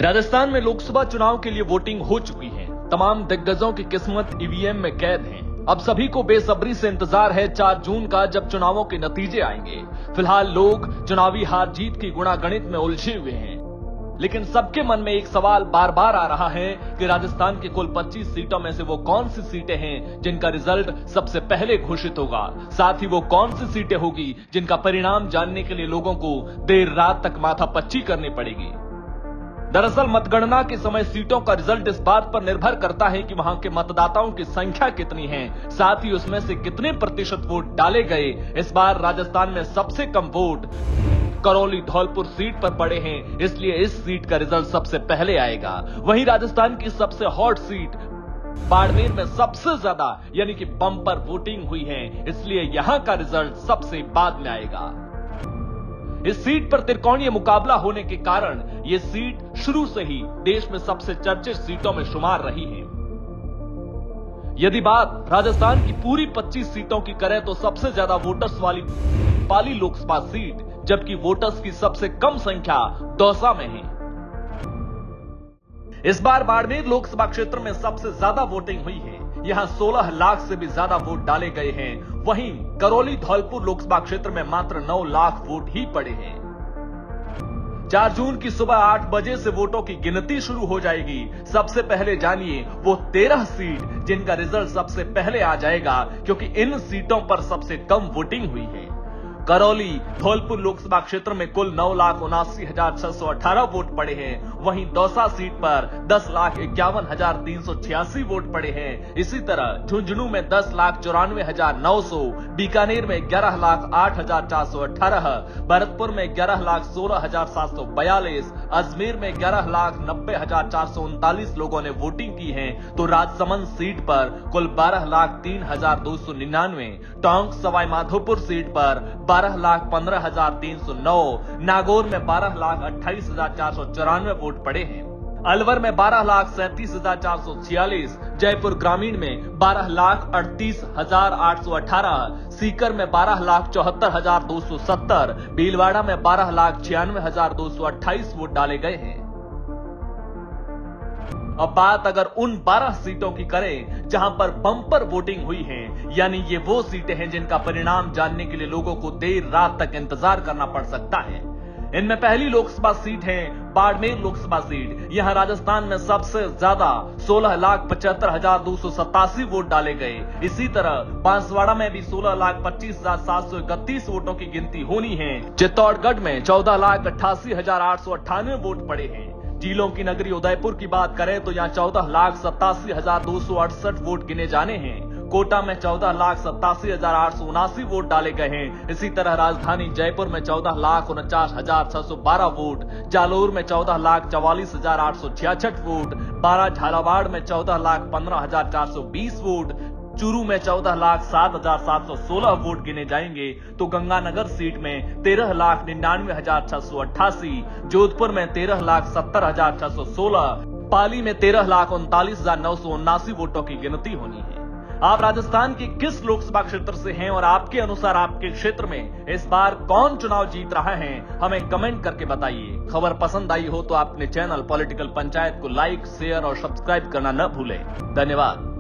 राजस्थान में लोकसभा चुनाव के लिए वोटिंग हो चुकी है। तमाम दिग्गजों की किस्मत ईवीएम में कैद है। अब सभी को बेसब्री से इंतजार है 4 जून का, जब चुनावों के नतीजे आएंगे। फिलहाल लोग चुनावी हार जीत की गुणागणित में उलझे हुए हैं, लेकिन सबके मन में एक सवाल बार बार आ रहा है कि राजस्थान की कुल 25 सीटों में से वो कौन सी सीटें हैं जिनका रिजल्ट सबसे पहले घोषित होगा। साथ ही वो कौन सी सीटें होगी जिनका परिणाम जानने के लिए लोगों को देर रात तक माथापच्ची करनी पड़ेगी। दरअसल मतगणना के समय सीटों का रिजल्ट इस बात पर निर्भर करता है कि वहां के मतदाताओं की संख्या कितनी है, साथ ही उसमें से कितने प्रतिशत वोट डाले गए। इस बार राजस्थान में सबसे कम वोट करौली धौलपुर सीट पर पड़े हैं, इसलिए इस सीट का रिजल्ट सबसे पहले आएगा। वहीं राजस्थान की सबसे हॉट सीट बाड़मेर में सबसे ज्यादा यानी कि बम्पर वोटिंग हुई है, इसलिए यहां का रिजल्ट सबसे बाद में आएगा। इस सीट पर त्रिकोणीय मुकाबला होने के कारण यह सीट शुरू से ही देश में सबसे चर्चित सीटों में शुमार रही है। यदि बात राजस्थान की पूरी 25 सीटों की करें तो सबसे ज्यादा वोटर्स वाली पाली लोकसभा सीट, जबकि वोटर्स की सबसे कम संख्या दौसा में है। इस बार बाड़मेर लोकसभा क्षेत्र में सबसे ज्यादा वोटिंग हुई है। यहां 16 लाख से भी ज्यादा वोट डाले गए हैं। वहीं करौली धौलपुर लोकसभा क्षेत्र में मात्र 9 लाख वोट ही पड़े हैं। 4 जून की सुबह 8 बजे से वोटों की गिनती शुरू हो जाएगी। सबसे पहले जानिए वो 13 सीट जिनका रिजल्ट सबसे पहले आ जाएगा, क्योंकि इन सीटों पर सबसे कम वोटिंग हुई है। करौली धौलपुर लोकसभा क्षेत्र में कुल 9,79,618 वोट पड़े हैं। वहीं दौसा सीट पर 10,51,386 वोट पड़े हैं। इसी तरह झुंझुनू में 10,94,900, बीकानेर में 11,08,418, भरतपुर में 11,16,742, अजमेर में 11,90,439 लोगों ने वोटिंग की है, तो राजसमंद सीट पर कुल 12,03,299, टोंक सवाई माधोपुर सीट पर 12,15,309, नागौर में 12,28,494 वोट पड़े हैं, अलवर में 12,37,446, जयपुर ग्रामीण में 12,38,818, सीकर में 12,74,270, भीलवाड़ा में 12,96,228 वोट डाले गए हैं। अब बात अगर उन 12 सीटों की करें जहां पर बम्पर वोटिंग हुई है, यानी ये वो सीटें हैं जिनका परिणाम जानने के लिए लोगों को देर रात तक इंतजार करना पड़ सकता है। इनमें पहली लोकसभा सीट है बाड़मेर लोकसभा सीट। यहां राजस्थान में सबसे ज्यादा 16,75,287 वोट डाले गए। इसी तरह बांसवाड़ा में भी 16,25,731 वोटों की गिनती होनी है। चित्तौड़गढ़ में 14,88,898 वोट पड़े हैं। जिलों की नगरी उदयपुर की बात करें तो यहाँ 14,87,268 वोट गिने जाने हैं। कोटा में 14,87,879 वोट डाले गए हैं। इसी तरह राजधानी जयपुर में 14,49,612 वोट, जालोर में 14,44,866 वोट, बारा झालावाड़ में 14,15,420 वोट, चूरू में 14,07,716 वोट गिने जाएंगे, तो गंगानगर सीट में 13,99,688, जोधपुर में 13,70,616, पाली में 13,39,979 वोटों की गिनती होनी है। आप राजस्थान के किस लोकसभा क्षेत्र से हैं और आपके अनुसार आपके क्षेत्र में इस बार कौन चुनाव जीत रहा है, हमें कमेंट करके बताइए। खबर पसंद आई हो तो अपने चैनल पॉलिटिकल पंचायत को लाइक, शेयर और सब्सक्राइब करना न भूलें। धन्यवाद।